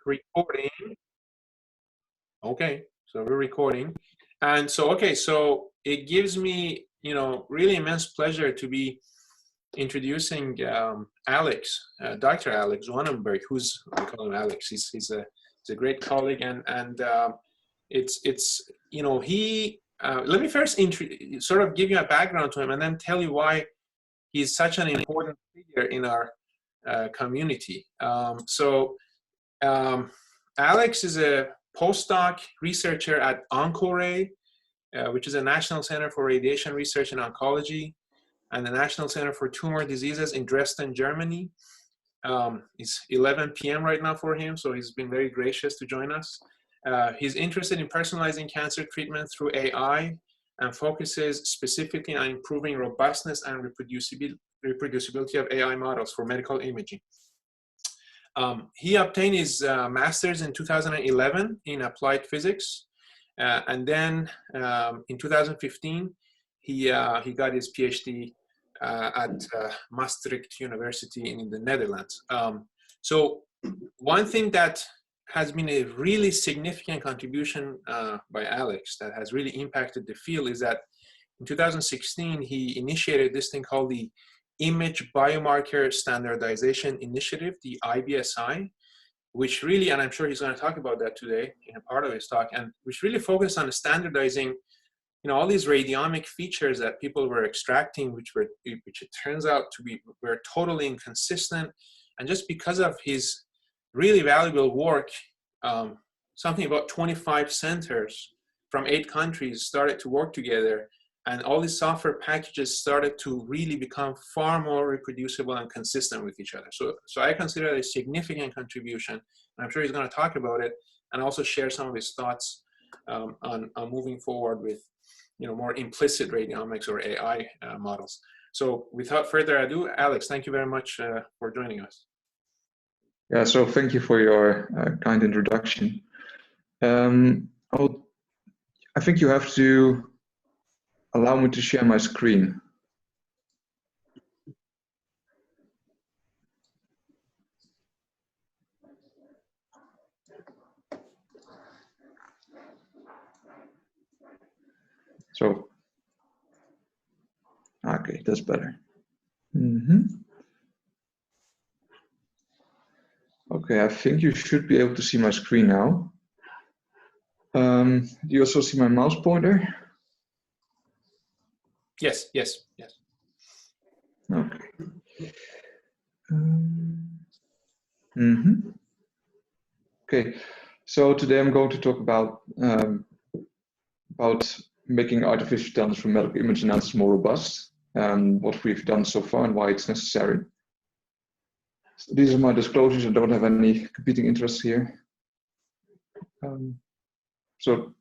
recording. Okay, so we're recording. And so, okay, so it gives me, really immense pleasure to be introducing Alex, Dr. Alex Zwanenburg, I call him Alex. He's a great colleague, and he. Let me first sort of give you a background to him, and then tell you why he's such an important figure in our community. Alex is a postdoc researcher at OncoRay, which is a National Center for Radiation Research in Oncology, and the National Center for Tumor Diseases in Dresden, Germany. It's 11 p.m. right now for him, so he's been very gracious to join us. He's interested in personalizing cancer treatment through AI and focuses specifically on improving robustness and reproducibility of AI models for medical imaging. He obtained his master's in 2011 in applied physics, and then in 2015 he got his PhD at Maastricht University in the Netherlands. So one thing that has been a really significant contribution by Alex that has really impacted the field is that in 2016 he initiated this thing called the Image Biomarker Standardization Initiative, the IBSI, which really, and I'm sure he's going to talk about that today in a part of his talk, and which really focused on standardizing, all these radiomic features that people were extracting, which it turns out to be were totally inconsistent, and just because of his really valuable work, something about 25 centers from 8 countries started to work together. And all these software packages started to really become far more reproducible and consistent with each other. So I consider it a significant contribution. And I'm sure he's going to talk about it and also share some of his thoughts on moving forward with, more implicit radiomics or AI models. So without further ado, Alex, thank you very much for joining us. Yeah, so thank you for your kind introduction. I think you have to allow me to share my screen. So, okay, that's better. Okay, I think you should be able to see my screen now. Do you also see my mouse pointer? Yes. Okay. Okay, so today I'm going to talk about making artificial intelligence for medical image analysis more robust, and what we've done so far and why it's necessary. So these are my disclosures. I don't have any competing interests here. So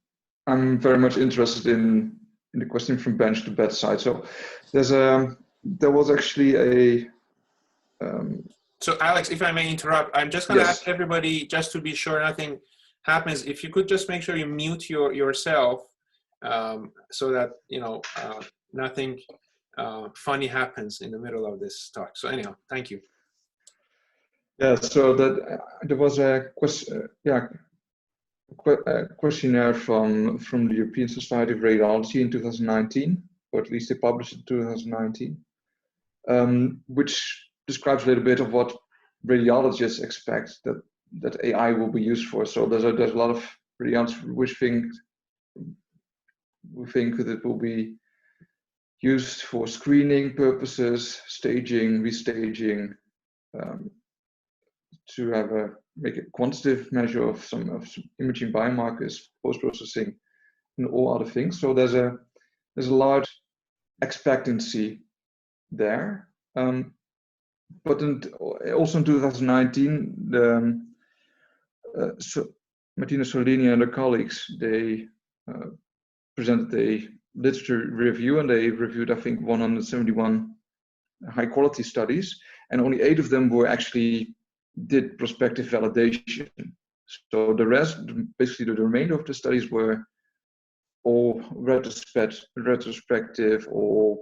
I'm very much interested in the question from bench to bedside. So there was actually a. So Alex, if I may interrupt, I'm just going to ask everybody, just to be sure nothing happens, if you could just make sure you mute yourself, so that nothing funny happens in the middle of this talk. So anyhow, thank you. Yeah. So that there was a question. A questionnaire from the European Society of Radiology in 2019, or at least they published it in 2019, which describes a little bit of what radiologists expect that AI will be used for. So there's a lot of radiologists which think that it will be used for screening purposes, staging, restaging, to make a quantitative measure of some imaging biomarkers, post-processing, and all other things. So there's a large expectancy there. But also in 2019, Martina Solini and her colleagues, they presented a literature review, and they reviewed, I think, 171 high-quality studies, and only 8 of them were actually did prospective validation. So the rest, basically the remainder of the studies, were all retrospective or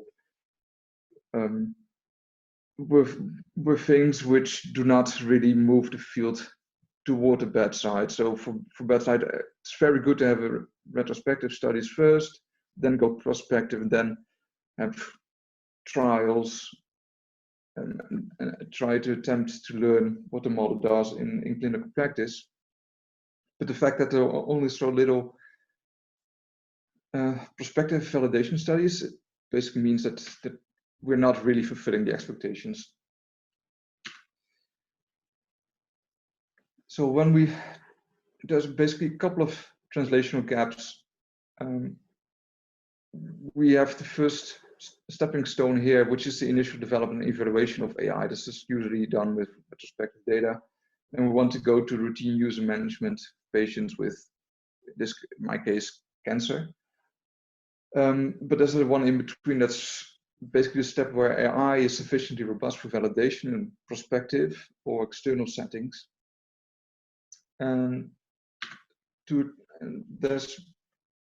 were things which do not really move the field toward the bedside. So for bedside, it's very good to have a retrospective studies first, then go prospective, and then have trials and try to attempt to learn what the model does in clinical practice. But the fact that there are only so little prospective validation studies basically means that we're not really fulfilling the expectations. So there's basically a couple of translational gaps. We have the first stepping stone here, which is the initial development and evaluation of AI. This is usually done with retrospective data. And we want to go to routine user management patients with, this, in my case, cancer. But there's the one in between that's basically the step where AI is sufficiently robust for validation in prospective or external settings. And there's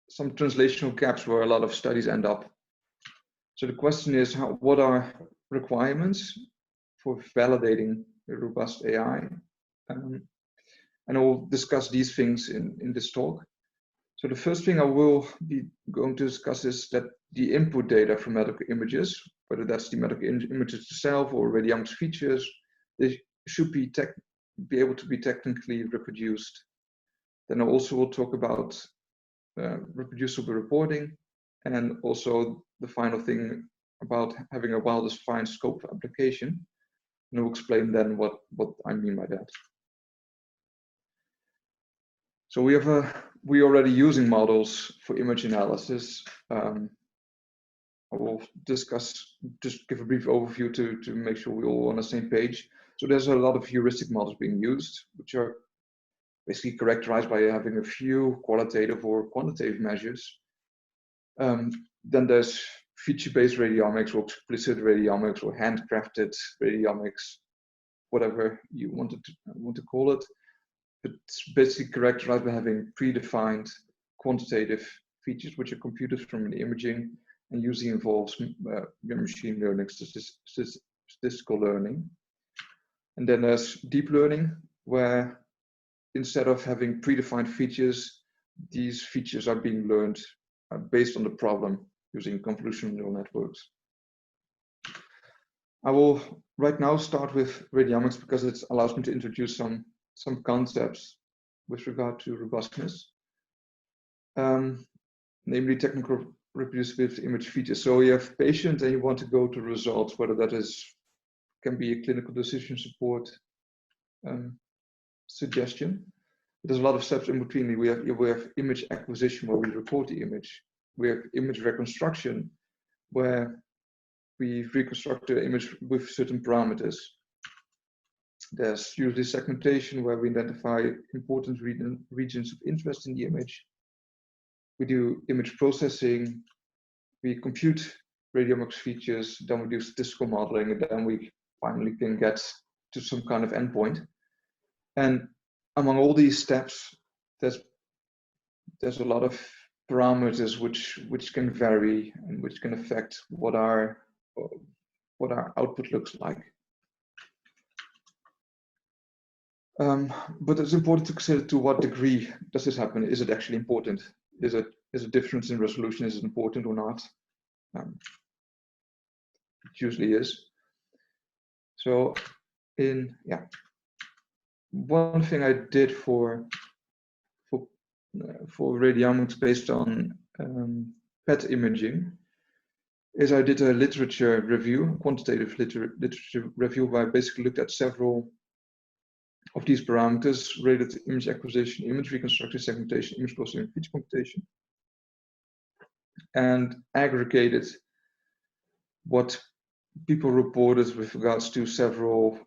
some translational gaps where a lot of studies end up. So the question is, what are requirements for validating a robust AI? And I'll discuss these things in this talk. So the first thing I will be going to discuss is that the input data from medical images, whether that's the medical images itself or radiomics features, they should be able to be technically reproduced. Then I also will talk about reproducible reporting, and also the final thing about having a well-defined scope of application. And I'll explain then what I mean by that. So we're already using models for image analysis. I will discuss, just give a brief overview to make sure we're all on the same page. So there's a lot of heuristic models being used, which are basically characterized by having a few qualitative or quantitative measures. Then there's feature-based radiomics or explicit radiomics or handcrafted radiomics, whatever you want to call it. But it's basically characterized by having predefined quantitative features which are computed from the imaging, and usually involves machine learning, statistical learning. And then there's deep learning, where instead of having predefined features, these features are being learned based on the problem using convolutional neural networks. I will right now start with radiomics because it allows me to introduce some concepts with regard to robustness, namely technical reproducibility image features. So you have patients and you want to go to results, whether that can be a clinical decision support suggestion. There's a lot of steps in between. We have image acquisition, where we record the image. We have image reconstruction, where we reconstruct the image with certain parameters. There's usually segmentation, where we identify important regions of interest in the image. We do image processing. We compute radiomics features. Then we do statistical modeling, and then we finally can get to some kind of endpoint. And among all these steps, there's a lot of parameters which can vary and which can affect what our output looks like. But it's important to consider to what degree does this happen. Is it actually important? Is a difference in resolution, is it important or not? It usually is. So one thing I did for radiomics based on PET imaging is I did a literature review, quantitative literature review, where I basically looked at several of these parameters related to image acquisition, image reconstruction, segmentation, image processing, and feature computation, and aggregated what people reported with regards to several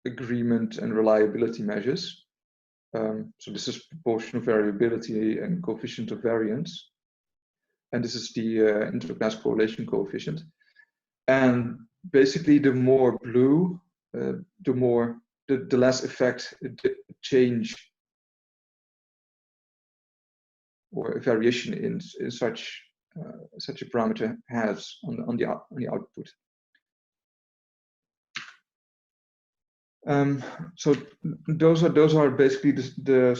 agreement and reliability measures. So this is proportional variability and coefficient of variance. And this is the interclass correlation coefficient. And basically the more blue, the less effect change or variation in such a parameter has on the output. So those are basically the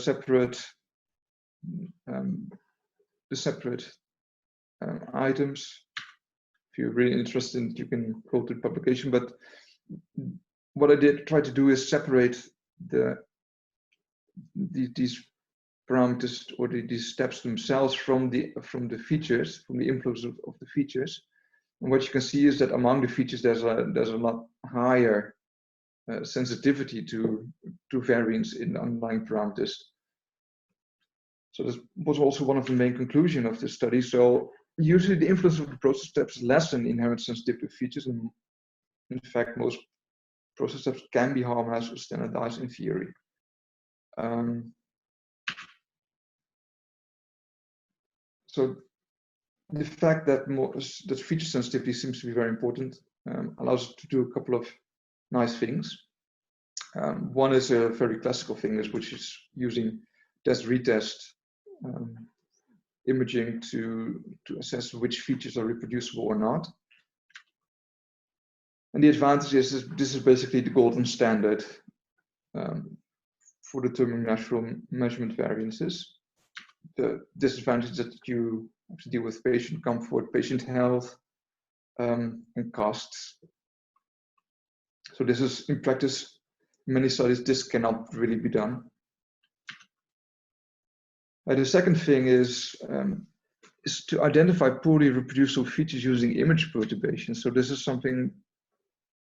separate items. If you're really interested, you can go to the publication. But what I did try to do is separate these parameters or these steps themselves from the features, from the influence of the features. And what you can see is that among the features, there's a lot higher sensitivity to variance in the underlying parameters. So this was also one of the main conclusions of the study. So usually the influence of the process steps is less than inherent sensitivity of features, and in fact most process steps can be harmonized or standardized in theory. So the fact that that feature sensitivity seems to be very important allows us to do a couple of nice things. One is a very classical thing, which is using test-retest imaging to assess which features are reproducible or not. And the advantage is this is basically the golden standard for determining natural measurement variances. The disadvantage is that you have to deal with patient comfort, patient health, and costs. So this is, in practice, in many studies, this cannot really be done. The second thing is to identify poorly reproducible features using image perturbation. So this is something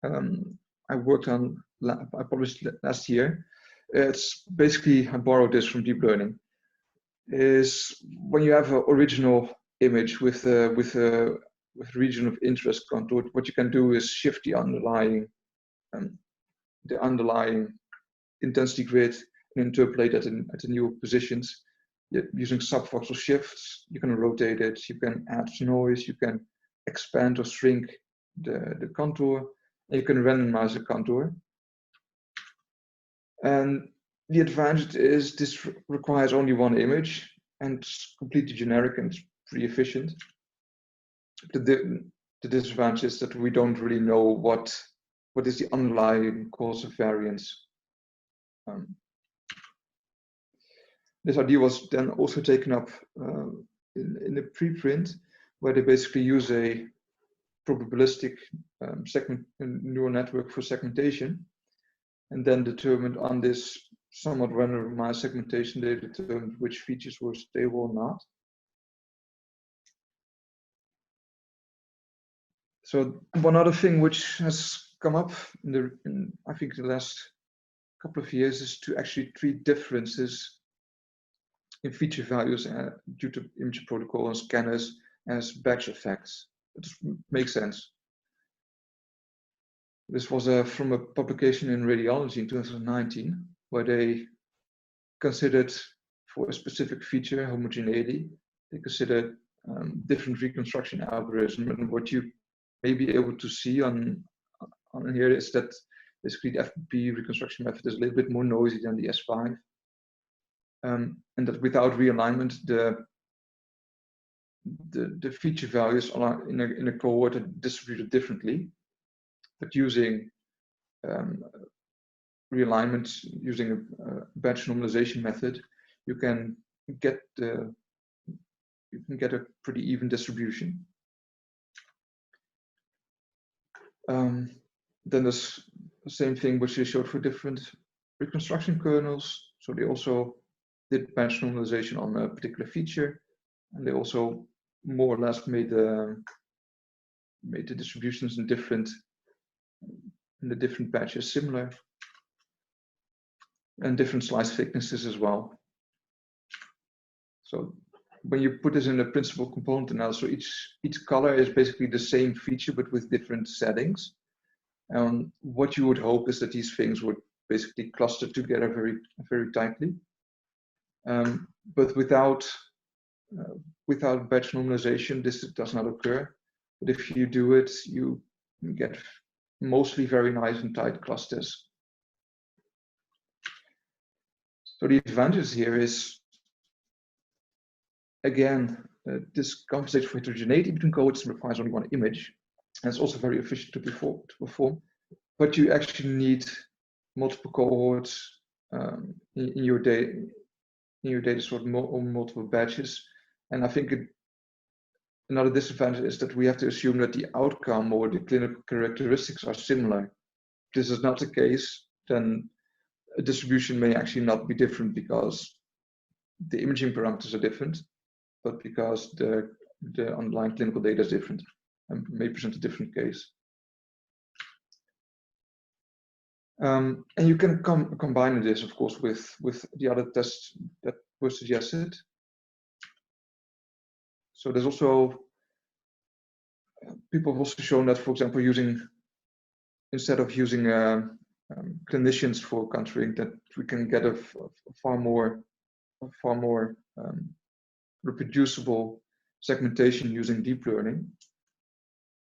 I worked on, I published last year. It's basically, I borrowed this from deep learning, is when you have an original image with a region of interest contour, what you can do is shift the underlying intensity grid and interpolate it at the new positions. Using subvoxel shifts, you can rotate it, you can add noise, you can expand or shrink the contour, and you can randomize the contour. And the advantage is this requires only one image and it's completely generic and it's pretty efficient. The disadvantage is that we don't really know what is the underlying cause of variance. This idea was then also taken up in a preprint, where they basically use a probabilistic neural network for segmentation, and then determined on this somewhat randomized segmentation, they determined which features were stable or not. So one other thing which has come up in I think the last couple of years is to actually treat differences in feature values due to image protocol and scanners as batch effects. It makes sense. This was from a publication in Radiology in 2019, where they considered for a specific feature homogeneity, they considered different reconstruction algorithms. And what you may be able to see on here is that basically the FPP reconstruction method is a little bit more noisy than the S5. And that without realignment, the feature values are in a cohort are distributed differently. But using realignment, using a batch normalization method, you can get a pretty even distribution. Then there's the same thing which they showed for different reconstruction kernels. So they also did batch normalization on a particular feature, and they also more or less made the distributions in the different batches similar, and different slice thicknesses as well. So when you put this in a principal component analysis, so each color is basically the same feature but with different settings. What you would hope is that these things would basically cluster together very, very tightly. But without batch normalization, this does not occur. But if you do it, you get mostly very nice and tight clusters. So the advantage here is, again, this compensates for heterogeneity between cohorts and requires only one image. And it's also very efficient to perform. But you actually need multiple cohorts in your data sort on multiple batches. And I think another disadvantage is that we have to assume that the outcome or the clinical characteristics are similar. If this is not the case, then a distribution may actually not be different because the imaging parameters are different, but because the underlying clinical data is different and may present a different case. And you can combine this, of course, with the other tests that were suggested. So there's also, people have also shown that, for example, instead of using clinicians for counseling, that we can get a far more reproducible segmentation using deep learning.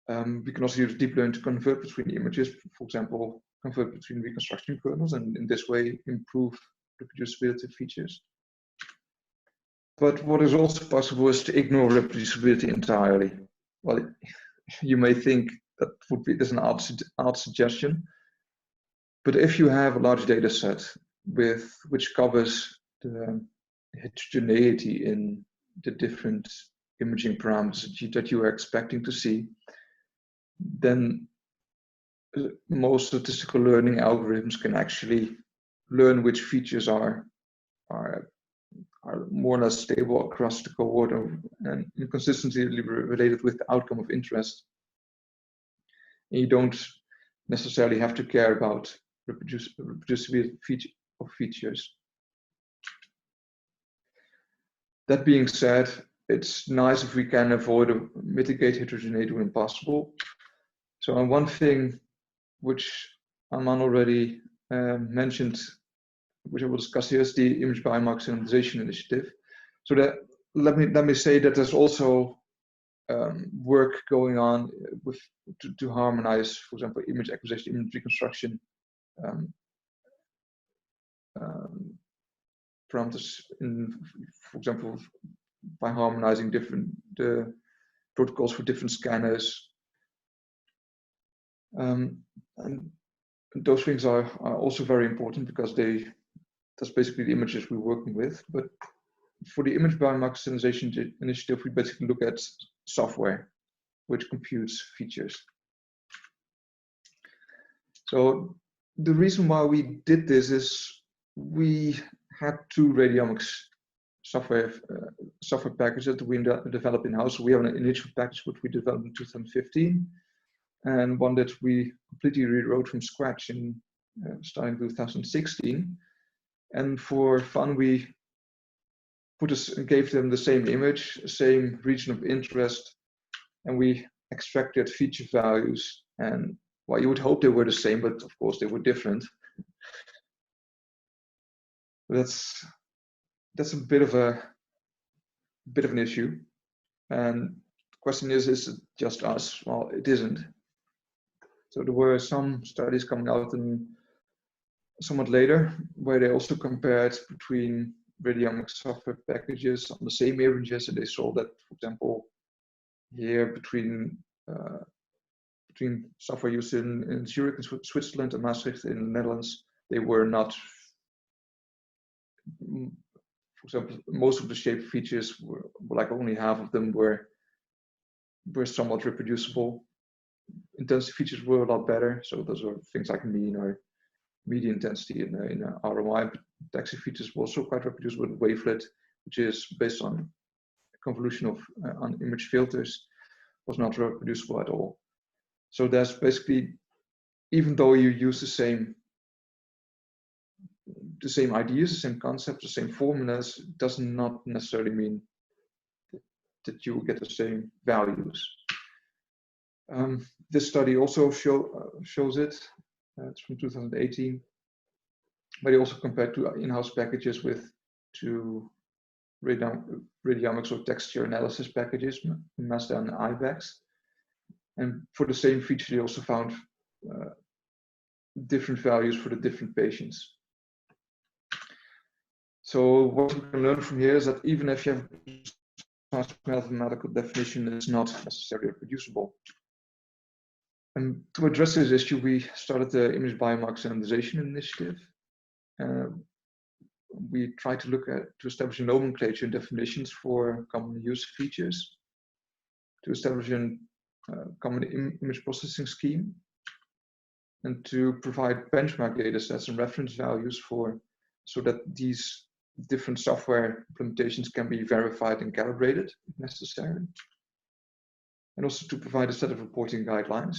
We can also use deep learning to convert between images, for example, convert between reconstruction kernels, and in this way improve reproducibility of features. But what is also possible is to ignore reproducibility entirely. Well, you may think that's an odd suggestion, but if you have a large data set which covers the heterogeneity in the different imaging parameters that you are expecting to see, then most statistical learning algorithms can actually learn which features are more or less stable across the cohort and consistently related with the outcome of interest. And you don't necessarily have to care about reproducibility of features. That being said, it's nice if we can avoid or mitigate heterogeneity when possible. So one thing which Aman already mentioned, which I will discuss here, is the Image Biomarker Standardization Initiative. So that let me say that there's also work going on to harmonize, for example, image acquisition, image reconstruction parameters, for example, by harmonizing the protocols for different scanners. And those things are also very important because that's basically the images we're working with. But for the Image Biomarker Standardization Initiative, we basically look at software which computes features. So the reason why we did this is we had two radiomics software packages that we developed in-house. We have an initial package which we developed in 2015, and one that we completely rewrote from scratch starting 2016. And for fun, we gave them the same image, same region of interest, and we extracted feature values. And well, you would hope they were the same, but of course they were different. That's a bit of an issue. And the question is it just us? Well, it isn't. So there were some studies coming out somewhat later where they also compared between radiomics software packages on the same images, and they saw that, for example, here between software used in Zurich in Switzerland and Maastricht in the Netherlands, they were not, for example, most of the shape features were like only half of them were somewhat reproducible. Intensity features were a lot better, so those are things like mean or median intensity in ROI. But taxi features were also quite reproducible. The wavelet, which is based on a convolution of on image filters, was not reproducible at all. So there's basically, even though you use the same ideas, the same concepts, the same formulas, it does not necessarily mean that you will get the same values. This study also shows it. It's from 2018, but it also compared two in-house packages with two radiomics or texture analysis packages, MASDA and IBEX. And for the same feature, they also found different values for the different patients. So what we can learn from here is that even if you have mathematical definition, it's not necessarily reproducible. And to address this issue, we started the Image Biomarker Standardization Initiative. We tried to establish a nomenclature and definitions for common use features, to establish a common image processing scheme, and to provide benchmark data sets and reference values so that these different software implementations can be verified and calibrated if necessary, and also to provide a set of reporting guidelines.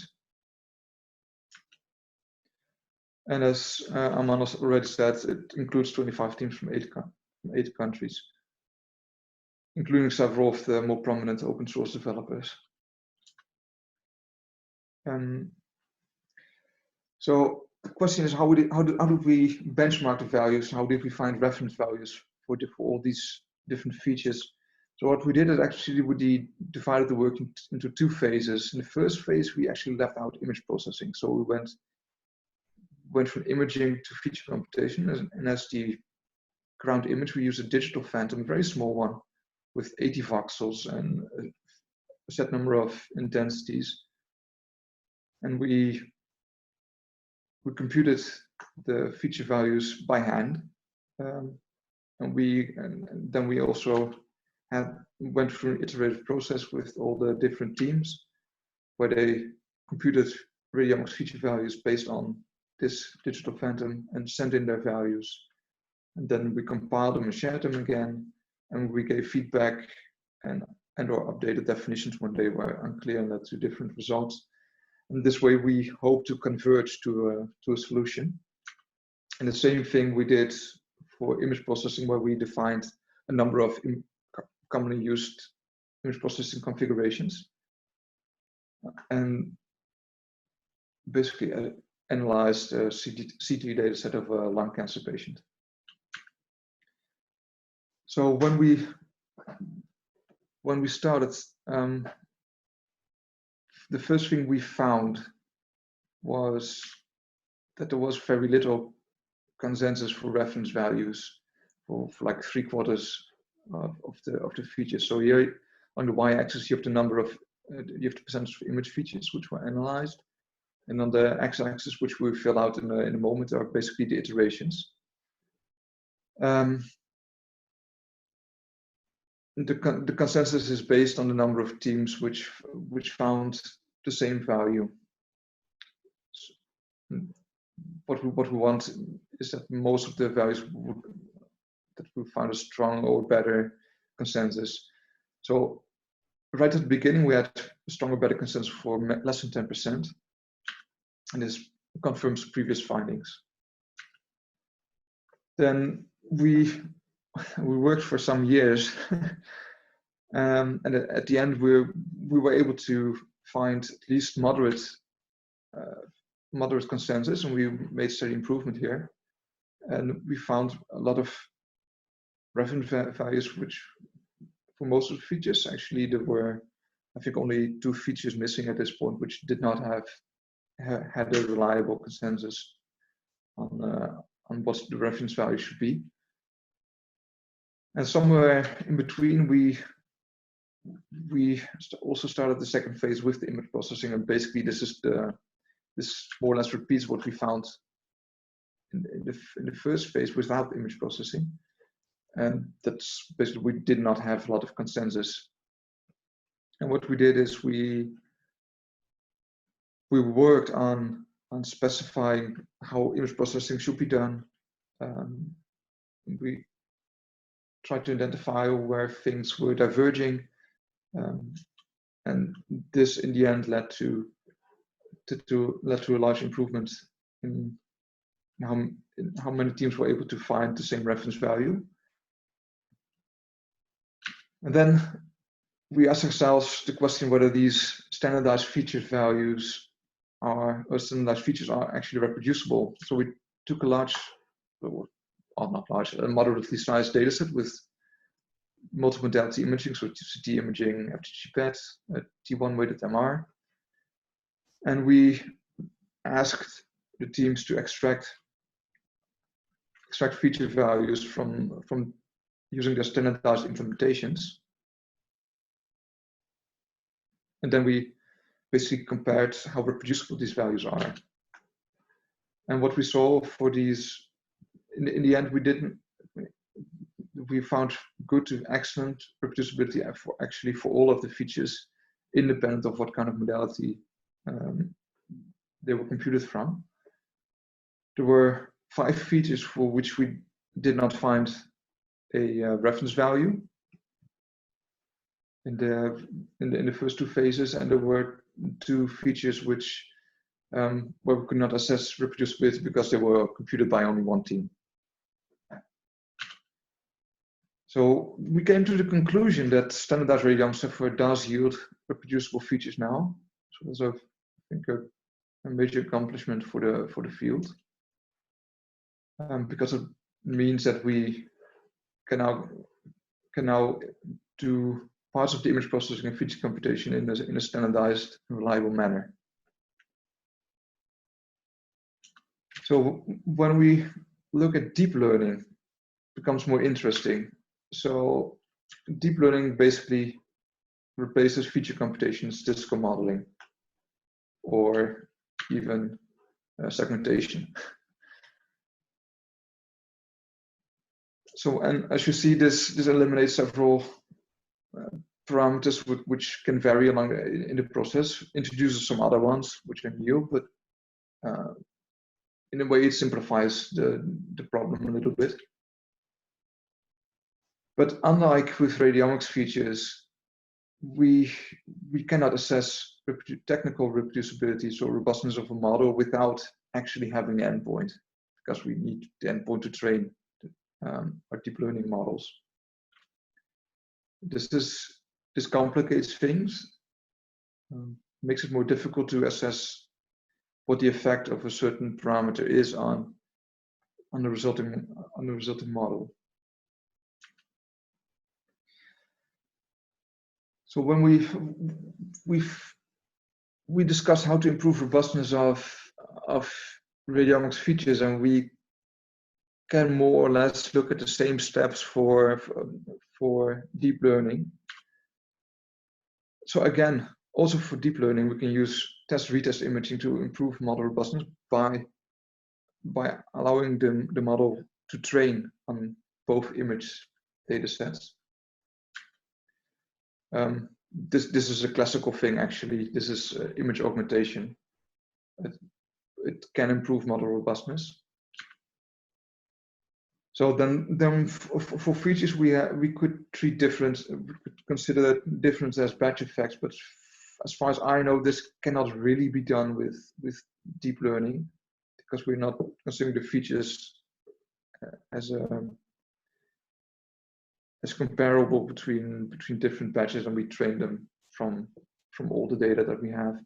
And as Aman already said, it includes 25 teams from 8 countries, including several of the more prominent open source developers. So the question is, how did we benchmark the values? How did we find reference values for all these different features? So what we did is actually we divided the work into 2 phases. In the first phase, we actually left out image processing. So we went from imaging to feature computation, and as the ground image, we used a digital phantom, a very small one, with 80 voxels and a set number of intensities. And we computed the feature values by hand, and then we also went through an iterative process with all the different teams, where they computed radiomics feature values based on this digital phantom and sent in their values. And then we compiled them and shared them again, and we gave feedback and or updated definitions when they were unclear and led to different results. And this way we hope to converge to a solution. And the same thing we did for image processing, where we defined a number of commonly used image processing configurations, and basically analyzed a CT data set of a lung cancer patient. So when we started, the first thing we found was that there was very little consensus for reference values for like 3/4 of the features. So here on the y-axis you have the number of you have the percentage of image features which were analyzed, and on the x-axis, which we'll fill out in a moment, are basically the iterations. The consensus is based on the number of teams which found the same value. What we want is that most of the values that we found a strong or better consensus. So right at the beginning, we had a strong or better consensus for less than 10%, and this confirms previous findings. Then we worked for some years, and at the end we were able to find at least moderate consensus, and we made steady improvement here. And we found a lot of reference values which, for most of the features, actually there were, I think, only 2 features missing at this point, which did not had a reliable consensus on what the reference value should be. And somewhere in between, we also started the second phase with the image processing, and basically this more or less repeats what we found in the first phase without image processing. And that's basically, we did not have a lot of consensus. And what we did is we worked on specifying how image processing should be done. We tried to identify where things were diverging, and this in the end led to a large improvement in how many teams were able to find the same reference value. And then we asked ourselves the question whether these standardized feature values or standardized features are actually reproducible. So we took a moderately sized data set with multiple modality imaging, so CT imaging, FDG PET, T1 weighted MR. And we asked the teams to extract feature values from using their standardized implementations. And then we basically compared how reproducible these values are. And what we saw for these, in the end, we found good to excellent reproducibility for all of the features, independent of what kind of modality they were computed from. There were 5 features for which we did not find a reference value in the first 2 phases, and there were 2 features which where we could not assess reproducibility because they were computed by only one team. So we came to the conclusion that standardized radiomics software does yield reproducible features now. So that's I think a major accomplishment for the field, because it means that we can now do parts of the image processing and feature computation in a standardized and reliable manner. So when we look at deep learning, it becomes more interesting. So deep learning basically replaces feature computation, statistical modeling, or even segmentation. So, and as you see, this eliminates several parameters which can vary along in the process, introduces some other ones which are new, but in a way it simplifies the problem a little bit. But unlike with radiomics features, we cannot assess technical reproducibility, so robustness of a model, without actually having the endpoint, because we need the endpoint to train our deep learning models. This complicates things, makes it more difficult to assess what the effect of a certain parameter is on the resulting model. So when we discussed how to improve robustness of radiomics features, and we can more or less look at the same steps for deep learning. So again, also for deep learning, we can use test-retest imaging to improve model robustness by allowing the model to train on both image data sets. This is a classical thing, actually. This is image augmentation. It can improve model robustness. So then for features we could treat difference, we could consider difference as batch effects, but as far as I know, this cannot really be done with deep learning, because we're not considering the features as comparable between different batches, and we train them from all the data that we have.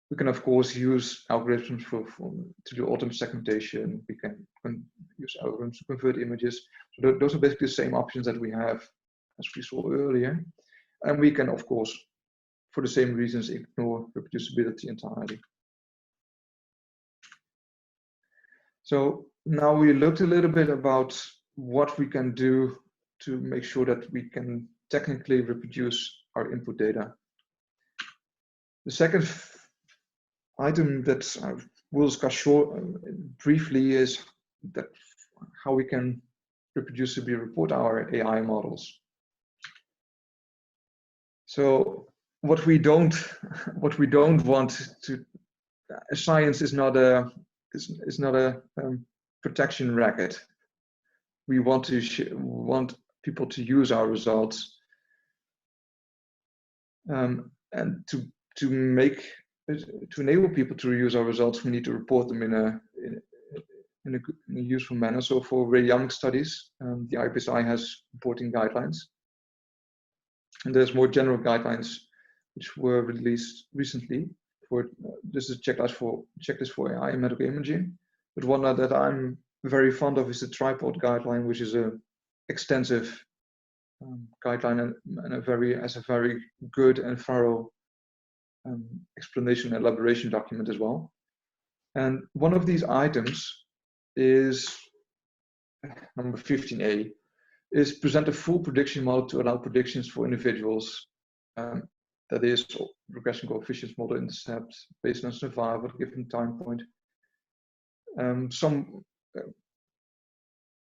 We can of course use algorithms to do automated segmentation. We can use algorithms to convert images. So those are basically the same options that we have as we saw earlier. And we can of course, for the same reasons, ignore reproducibility entirely. So now we looked a little bit about what we can do to make sure that we can technically reproduce our input data. The second item that I will discuss briefly is that how we can reproducibly report our AI models. So what we don't want to, science is not a protection racket. We want people to use our results, and to enable people to use our results, we need to report them in a useful manner. So for radiomic studies, the IBSI has reporting guidelines, and there's more general guidelines which were released recently. This is a checklist for AI and medical imaging, but one that I'm very fond of is the tripod guideline, which is a extensive guideline and has a very good and thorough explanation and elaboration document as well. And one of these items is number 15A, is present a full prediction model to allow predictions for individuals that is regression coefficients model intercept based on survival at a given time point. Some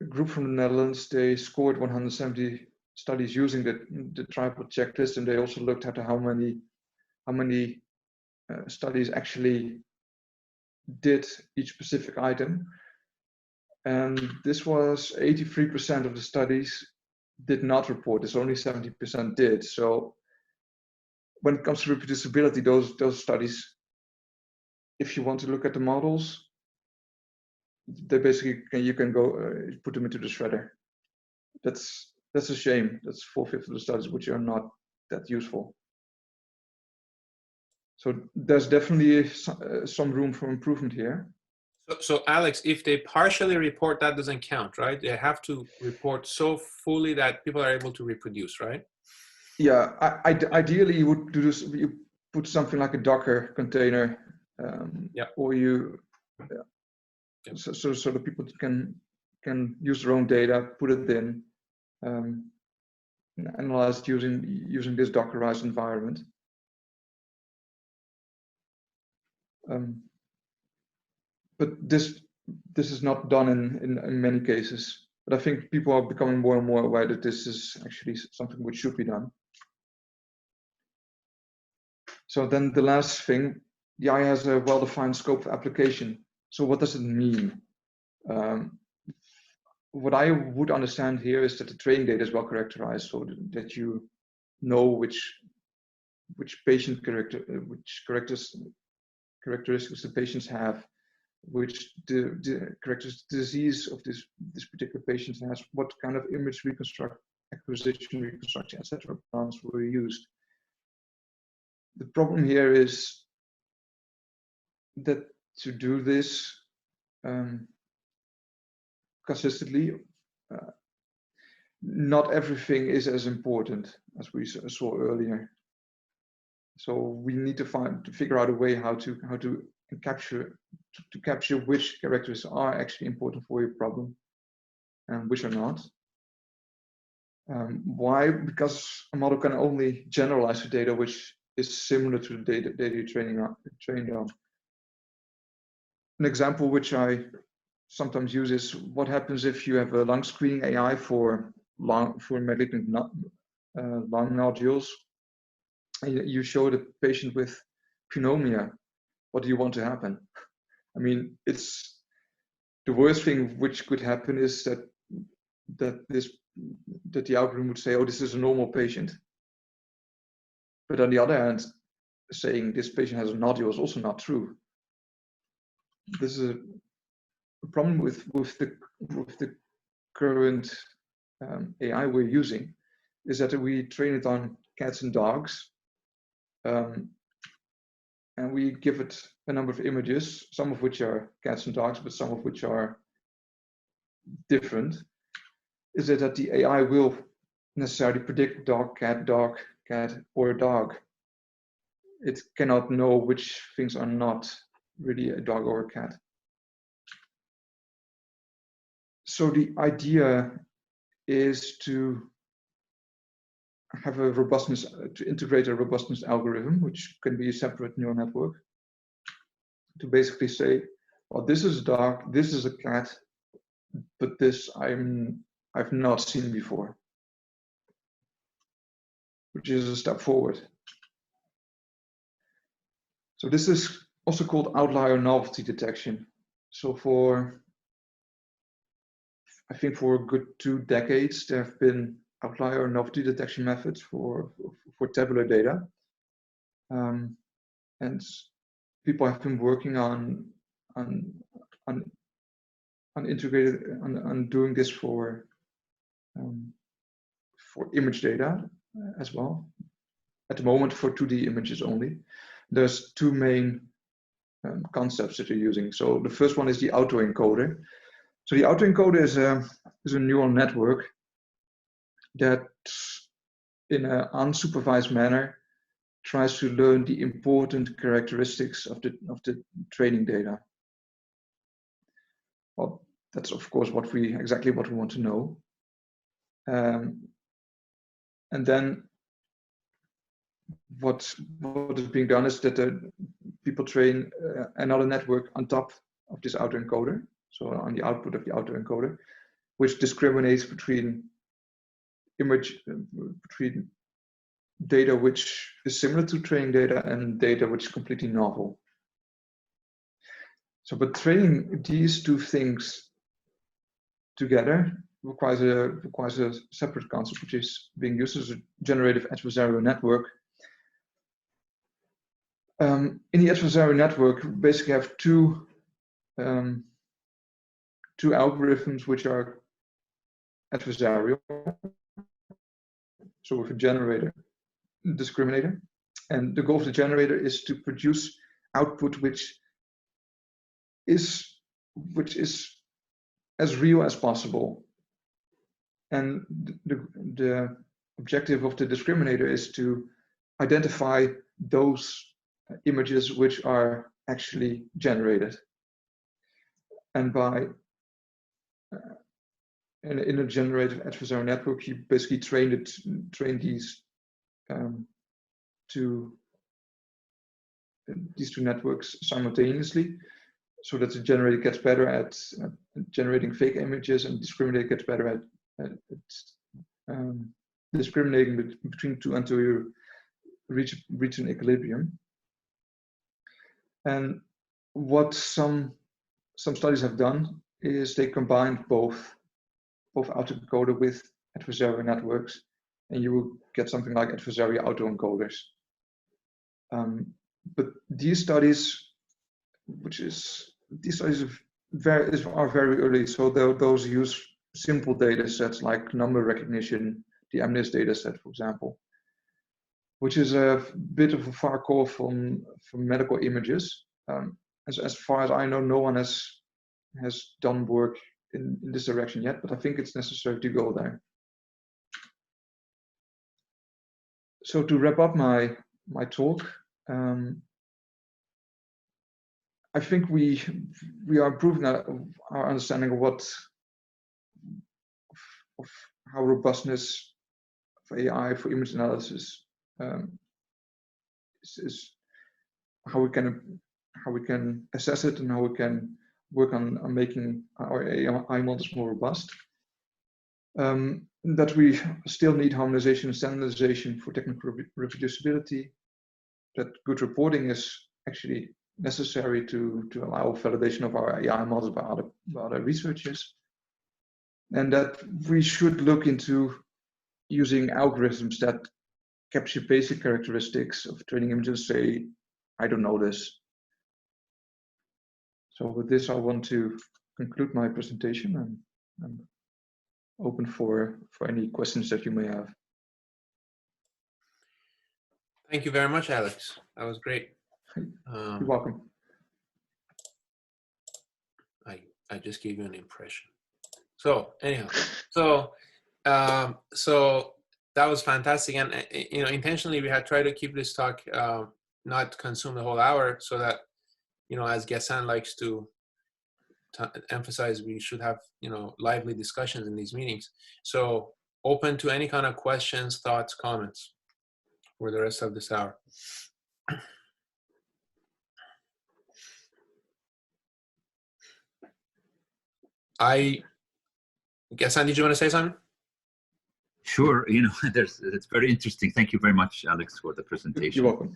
group from the Netherlands, they scored 170 studies using the triplet checklist, and they also looked at how many studies actually did each specific item. And this was 83% of the studies did not report this, only 70% did. So when it comes to reproducibility, those studies, if you want to look at the models, they basically you can go put them into the shredder. That's a shame. That's 4/5 of the studies which are not that useful. So there's definitely some room for improvement here. So Alex, if they partially report, that doesn't count, right? They have to report so fully that people are able to reproduce, right? Yeah, ideally you would do this. You put something like a Docker container, or you, so the people can use their own data, put it in, analyze it using this Dockerized environment. But this is not done in many cases. But I think people are becoming more and more aware that this is actually something which should be done. So then the last thing, the AI has a well-defined scope of application. So what does it mean? What I would understand here is that the training data is well characterized, so that you know which patient characteristics the patients have, which the characteristic disease of this particular patient has, what kind of image acquisition, reconstruction, etc. plans were used. The problem here is that to do this consistently, not everything is as important as we saw earlier. So we need to figure out a way how to capture which characteristics are actually important for your problem and which are not. Why? Because a model can only generalize the data which is similar to the data you're trained on. An example which I sometimes use is what happens if you have a lung screening AI for malignant lung nodules. You show the patient with pneumonia. What do you want to happen? I mean, it's the worst thing which could happen is that the algorithm would say, oh, this is a normal patient. But on the other hand, saying this patient has a nodule is also not true. This is a problem with the current AI we're using, is that we train it on cats and dogs, and we give it a number of images, some of which are cats and dogs, but some of which are different. Is it that the AI will necessarily predict dog, cat, or dog? It cannot know which things are not really a dog or a cat. So the idea is to have a robustness, to integrate a robustness algorithm, which can be a separate neural network, to basically say, well, this is a dog, this is a cat, but this I've not seen before, which is a step forward. So this is also called outlier novelty detection. So I think for a good 2 decades, there have been outlier novelty detection methods for tabular data. And people have been working on doing this for image data as well. At the moment, for 2D images only. There's 2 main concepts that you're using. So the first one is the autoencoder. So the autoencoder is a neural network that, in an unsupervised manner, tries to learn the important characteristics of the training data. Well, that's of course exactly what we want to know. And then what is being done is that people train another network on top of this autoencoder, so on the output of the autoencoder, which discriminates between between data which is similar to training data and data which is completely novel. So, but training these two things together requires a separate concept, which is being used as a generative adversarial network. In the adversarial network, we basically have two algorithms which are adversarial. So with a generator, discriminator, and the goal of the generator is to produce output which is as real as possible. And the objective of the discriminator is to identify those images which are actually generated. And by in a generative adversarial network, you basically train these two networks simultaneously, so that the generator gets better at generating fake images, and discriminator gets better at discriminating between two until you reach an equilibrium. And what some studies have done is they combined both autoencoder with adversarial networks, and you will get something like adversarial autoencoders. But these studies are very early, so those use simple data sets like number recognition, the MNIST data set, for example, which is a bit of a far call from medical images. As far as I know, no one has done work in this direction yet, but I think it's necessary to go there. So to wrap up my talk, I think we are improving our understanding of how robustness of AI for image analysis is how we can assess it, and how we can work on making our AI models more robust. That we still need harmonization and standardization for technical reproducibility, that good reporting is actually necessary to allow validation of our AI models by other researchers, and that we should look into using algorithms that capture basic characteristics of training images, say, I don't know this. So with this, I want to conclude my presentation, and I'm open for any questions that you may have. Thank you very much, Alex. That was great. You're welcome. I just gave you an impression. So anyhow, so that was fantastic, and intentionally we had tried to keep this talk not consume the whole hour, so that as Gassan likes to emphasize, we should have lively discussions in these meetings. So open to any kind of questions, thoughts, comments for the rest of this hour. Gassan, did you want to say something? Sure. It's very interesting. Thank you very much, Alex, for the presentation. You're welcome.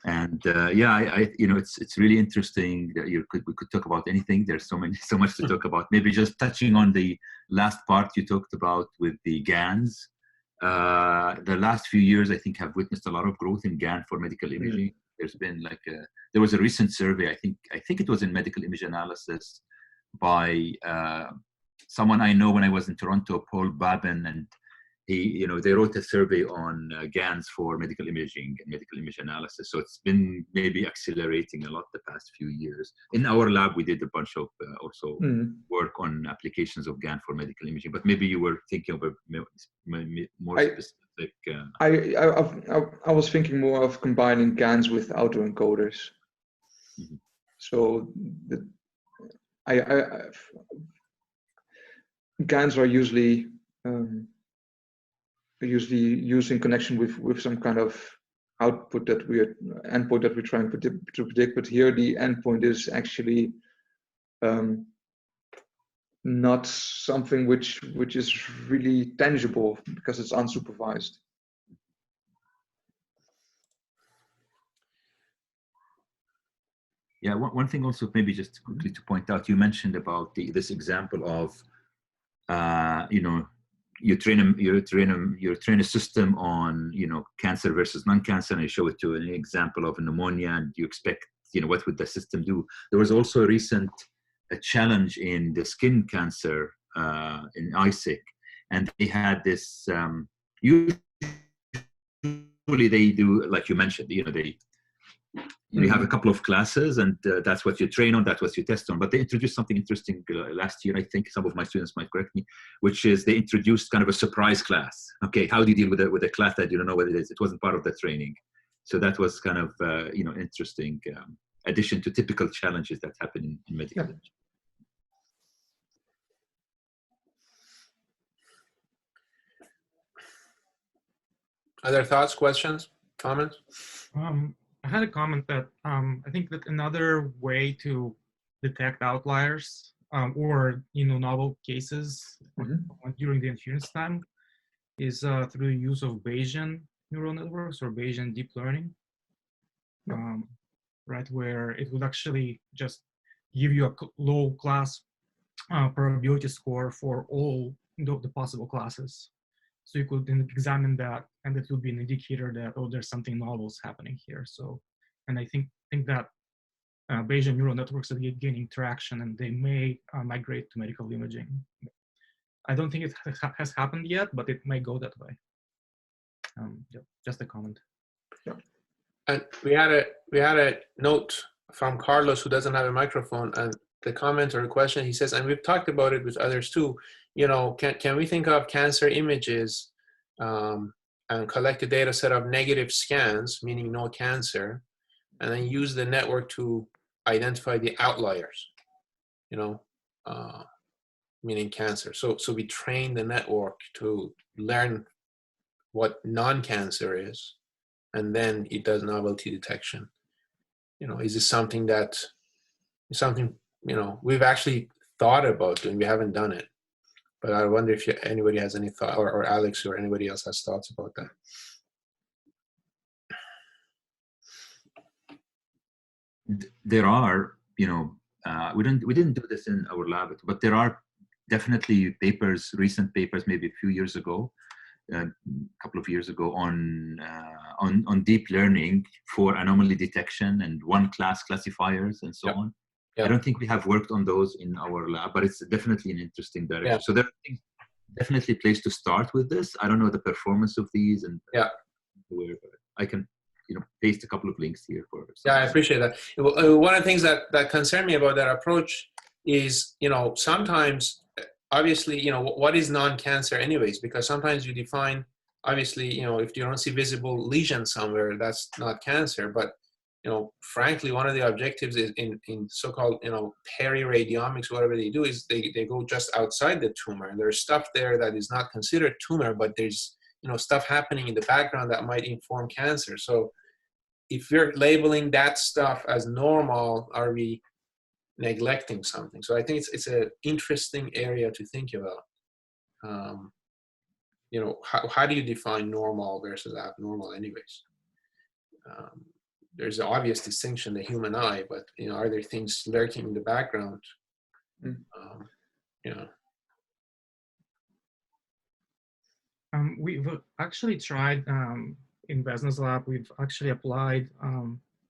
And yeah, it's really interesting that we could talk about anything. There's so much to talk about. Maybe just touching on the last part you talked about with the GANs. The last few years, I think, have witnessed a lot of growth in GAN for medical imaging. There's been there was a recent survey, I think it was in medical image analysis by someone I know when I was in Toronto, Paul Babin, and they wrote a survey on GANs for medical imaging and medical image analysis. So it's been maybe accelerating a lot the past few years. In our lab, we did a bunch of also work on applications of GAN for medical imaging, but maybe you were thinking of a more specific. I was thinking more of combining GANs with autoencoders. So GANs are usually used in connection with some kind of output that endpoint that we're trying to predict, but here the endpoint is actually not something which is really tangible because it's unsupervised. Yeah, one thing also maybe just quickly to point out, you mentioned about this example of you know, you train a system on, you know, cancer versus non-cancer, and you show it to an example of pneumonia, and you expect, you know, what would the system do. There was also a challenge in the skin cancer in ISIC, and they had this usually they do, like you mentioned, you know, you have a couple of classes, and that's what you train on, that's what you test on. But they introduced something interesting last year, I think some of my students might correct me, which is they introduced kind of a surprise class. Okay, how do you deal with a class that you don't know what it is? It wasn't part of the training. So that was kind of, you know, interesting addition to typical challenges that happen in medical engineering. Other thoughts, questions, comments? I had a comment that I think that another way to detect outliers or, you know, novel cases during the inference time is through the use of Bayesian neural networks or Bayesian deep learning, right, where it would actually just give you a low class probability score for all the possible classes. So you could then examine that, and it would be an indicator that, oh, there's something novel happening here. So, and I think that Bayesian neural networks are gaining traction, and they may migrate to medical imaging. I don't think it has happened yet, but it may go that way. Yeah, just a comment. Yeah. And we had a note from Carlos, who doesn't have a microphone, and the comment or the question, he says, and we've talked about it with others too, you know, can we think of cancer images and collect a data set of negative scans, meaning no cancer, and then use the network to identify the outliers, you know, meaning cancer. So we train the network to learn what non-cancer is, and then it does novelty detection. You know, is this something you know, we've actually thought about doing? We haven't done it, but I wonder if anybody has any thought, or Alex or anybody else has thoughts about that. There are, you know, we didn't do this in our lab, but there are definitely papers, recent papers, maybe a few years ago, a couple of years ago, on deep learning for anomaly detection and one-class classifiers and so on. I don't think we have worked on those in our lab, but it's definitely an interesting direction. Yeah. So there are definitely a place to start with this. I don't know the performance of these, and I can, you know, paste a couple of links here for. Yeah, I appreciate that. One of the things that concern me about that approach is, you know, sometimes, obviously, you know, what is non-cancer anyways? Because sometimes you define, obviously, you know, if you don't see visible lesion somewhere, that's not cancer. But, you know, frankly, one of the objectives is in so-called, you know, peri-radiomics, whatever they do, is they go just outside the tumor. And there's stuff there that is not considered tumor, but there's, you know, stuff happening in the background that might inform cancer. So if you're labeling that stuff as normal, are we neglecting something? So I think it's an interesting area to think about. You know, how do you define normal versus abnormal anyways? There's an obvious distinction, the human eye, but, you know, are there things lurking in the background? You know. We've actually tried in business lab. We've actually applied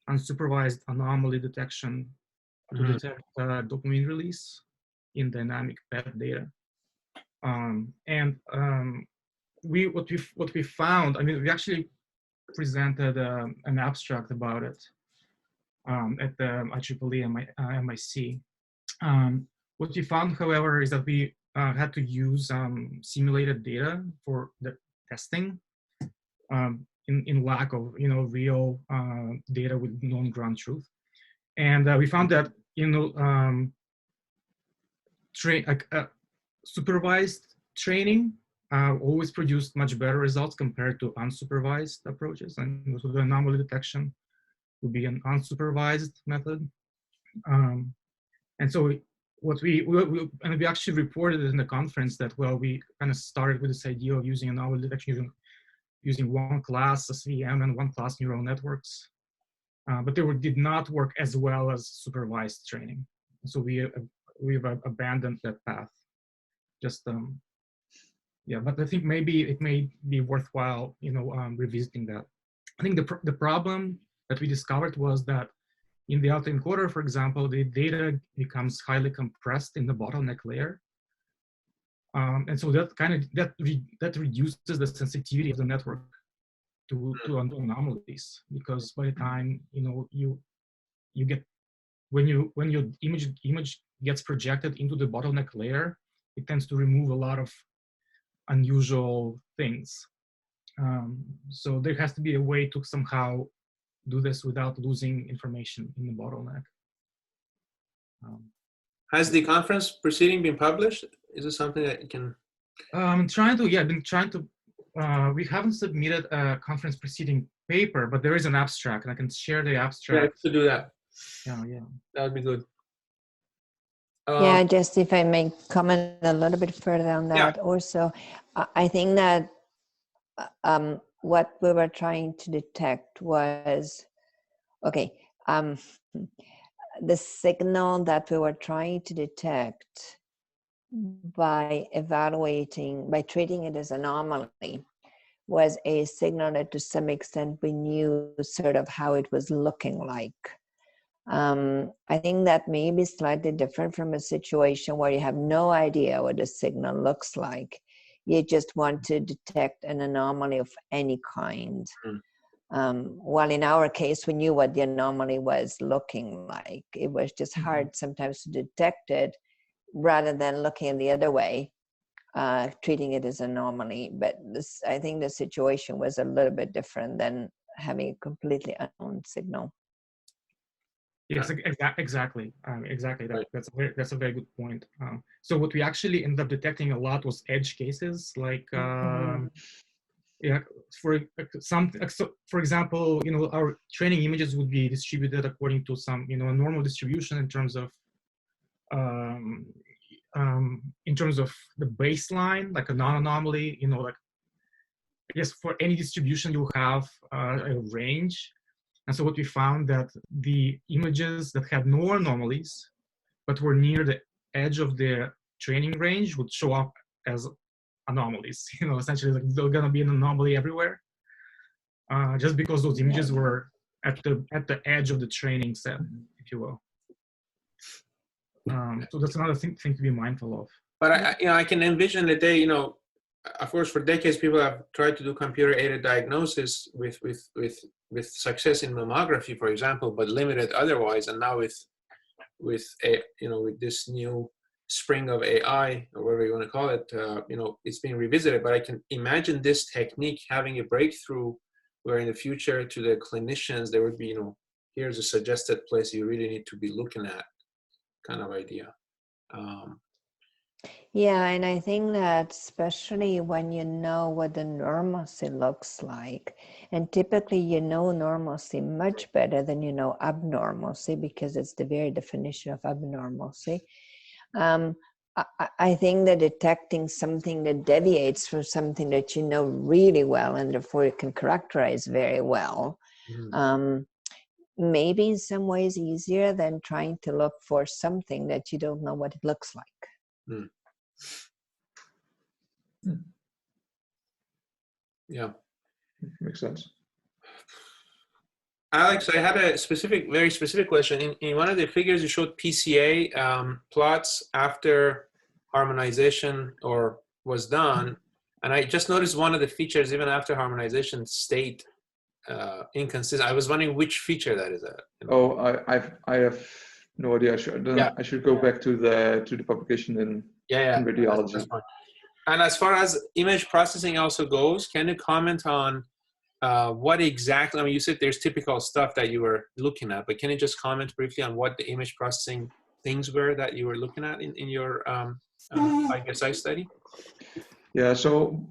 unsupervised anomaly detection to detect dopamine release in dynamic PET data. What we found, I mean, we actually presented an abstract about it at the IEEE MIC. What we found, however, is that we had to use simulated data for the testing in lack of, you know, real data with known ground truth. And we found that, you know, supervised training always produced much better results compared to unsupervised approaches. And so the anomaly detection would be an unsupervised method. And so what we actually reported in the conference that, well, we kind of started with this idea of using anomaly detection using one class SVM and one class neural networks, but they did not work as well as supervised training. So we've abandoned that path. Just yeah, but I think maybe it may be worthwhile, revisiting that. I think the problem that we discovered was that in the autoencoder, for example, the data becomes highly compressed in the bottleneck layer. And so that reduces the sensitivity of the network to anomalies, because by the time you get when your image gets projected into the bottleneck layer, it tends to remove a lot of unusual things. So there has to be a way to somehow do this without losing information in the bottleneck. Has the conference proceeding been published? Is it something that you can? I've been trying to. We haven't submitted a conference proceeding paper, but there is an abstract, and I can share the abstract. Yeah, to do that. Yeah, that would be good. Yeah, just if I may comment a little bit further on that. Yeah. Also, I think that what we were trying to detect was, okay, the signal that we were trying to detect by treating it as anomaly was a signal that to some extent we knew sort of how it was looking like. I think that may be slightly different from a situation where you have no idea what the signal looks like. You just want to detect an anomaly of any kind. While in our case, we knew what the anomaly was looking like. It was just hard sometimes to detect it rather than looking the other way, treating it as an anomaly. But I think the situation was a little bit different than having a completely unknown signal. Yes, exactly. Right. That's a very good point. So what we actually ended up detecting a lot was edge cases, like for example, our training images would be distributed according to some a normal distribution in terms of the baseline, like a non-anomaly. Like I guess for any distribution you have a range. And so what we found that the images that had no anomalies, but were near the edge of the training range would show up as anomalies. Essentially like there's gonna be an anomaly everywhere, just because those images were at the edge of the training set, if you will. So that's another thing to be mindful of. But I can envision the day, of course, for decades people have tried to do computer-aided diagnosis with success in mammography, for example, but limited otherwise. And now with this new spring of AI, or whatever you want to call it, it's being revisited. But I can imagine this technique having a breakthrough where in the future to the clinicians there would be, here's a suggested place you really need to be looking at, kind of idea. Yeah, and I think that especially when you know what the normalcy looks like, and typically normalcy much better than abnormalcy, because it's the very definition of abnormalcy. I think that detecting something that deviates from something that you know really well and therefore you can characterize very well, maybe in some ways easier than trying to look for something that you don't know what it looks like. Yeah, makes sense. Alex, I had a very specific question. In one of the figures, you showed PCA plots after harmonization was done, and I just noticed one of the features, even after harmonization, stayed inconsistent. I was wondering which feature that is at. Oh, I have no idea. I should go back to the publication in radiology. That's fine. And as far as image processing also goes, can you comment on what exactly, you said there's typical stuff that you were looking at, but can you just comment briefly on what the image processing things were that you were looking at in your IBSI study? Yeah, so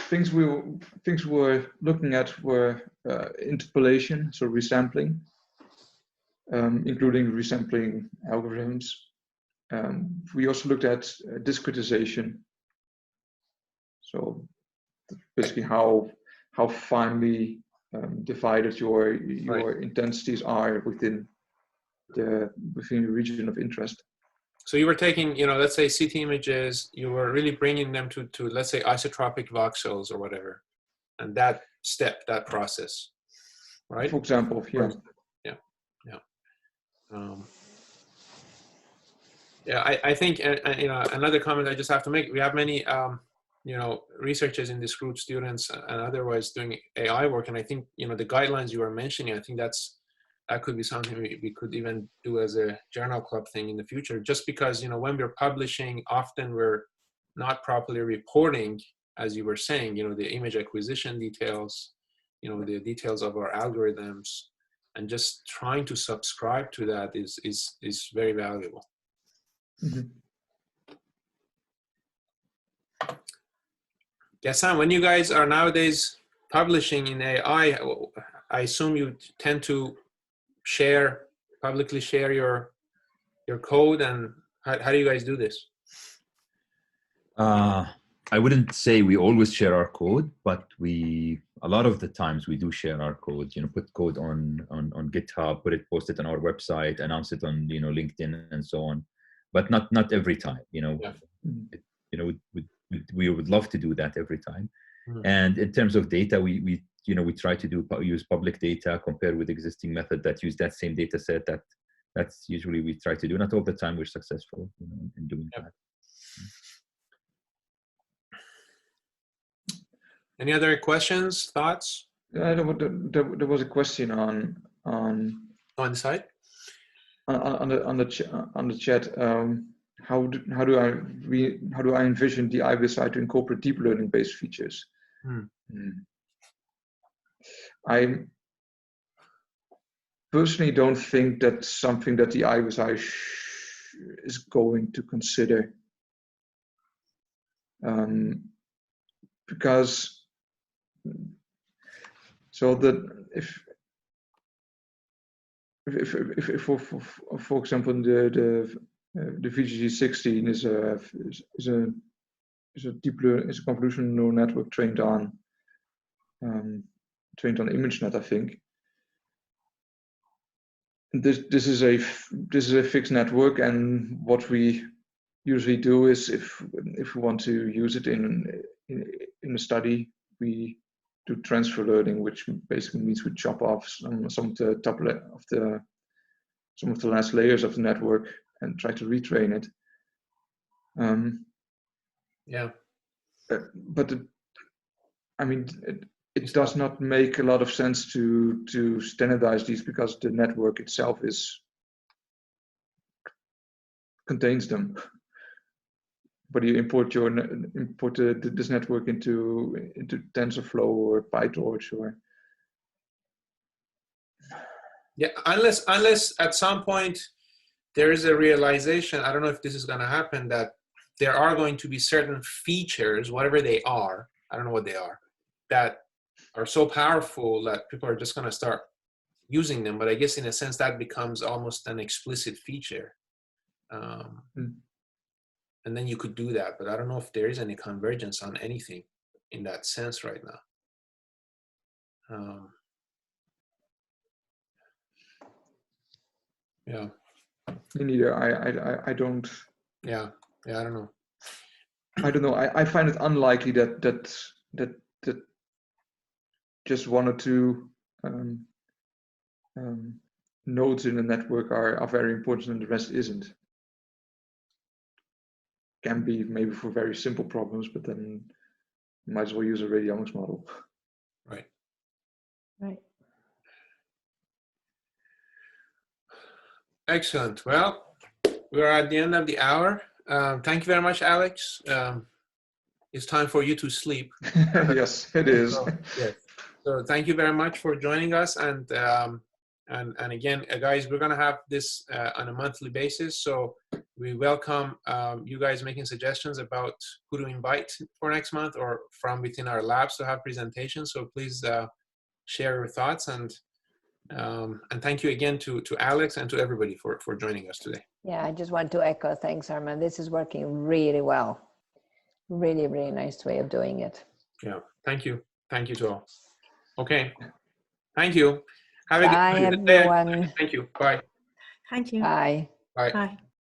things we were looking at were interpolation, so resampling, including resampling algorithms. We also looked at discretization, so basically how finely divided your intensities are within the region of interest. So you were taking, let's say CT images, you were really bringing them to let's say isotropic voxels or whatever, and that process, right? For example, yeah. I think another comment I just have to make. We have many researchers in this group, students and otherwise doing AI work, and I think the guidelines you were mentioning, I think that could be something we could even do as a journal club thing in the future, just because when we're publishing, often we're not properly reporting, as you were saying, the image acquisition details, the details of our algorithms, and just trying to subscribe to that is very valuable. Mm-hmm. Gassan, when you guys are nowadays publishing in AI, I assume you tend to publicly share your code, and how do you guys do this? I wouldn't say we always share our code, but a lot of the times we do share our code, put code on GitHub, post it on our website, announce it on, LinkedIn and so on, but not every time, Yeah. we would love to do that every time. Mm-hmm. And in terms of data, we try to use public data compared with existing method that use that same data set. That's usually we try to do. Not all the time we're successful in doing that. Any other questions, thoughts? There was a question on the site, on the chat. How do I envision the IBSI to incorporate deep learning based features? I personally don't think that's something that the IBSI is going to consider, because if for example the VGG16 is a deep learning, is a convolutional neural network trained on ImageNet, I think. This is a fixed network, and what we usually do is if we want to use it in a study, we do transfer learning, which basically means we chop off some of the top some of the last layers of the network and try to retrain it. But it does not make a lot of sense to standardize these, because the network itself contains them. But you import this network into TensorFlow or PyTorch or unless at some point there is a realization, I don't know if this is going to happen, that there are going to be certain features, whatever they are, I don't know what they are, that are so powerful that people are just going to start using them. But I guess in a sense that becomes almost an explicit feature. And then you could do that, but I don't know if there is any convergence on anything in that sense right now. Me neither. I don't. I don't know. I don't know. I find it unlikely that just one or two nodes in the network are very important and the rest isn't. Can be maybe for very simple problems, but then you might as well use a radiomics model. Right. Excellent. Well, we're at the end of the hour. Thank you very much, Alex. It's time for you to sleep. Yes, it is. So thank you very much for joining us, and And again, guys, we're going to have this on a monthly basis. So we welcome you guys making suggestions about who to invite for next month or from within our labs to have presentations. So please share your thoughts. And thank you again to Alex and to everybody for joining us today. Yeah, I just want to echo thanks, Armand. This is working really well. Really, really nice way of doing it. Yeah, thank you. Thank you to all. Okay, thank you. Have a Bye, good day. everyone. Thank you. Bye. Thank you. Bye. Bye. Bye.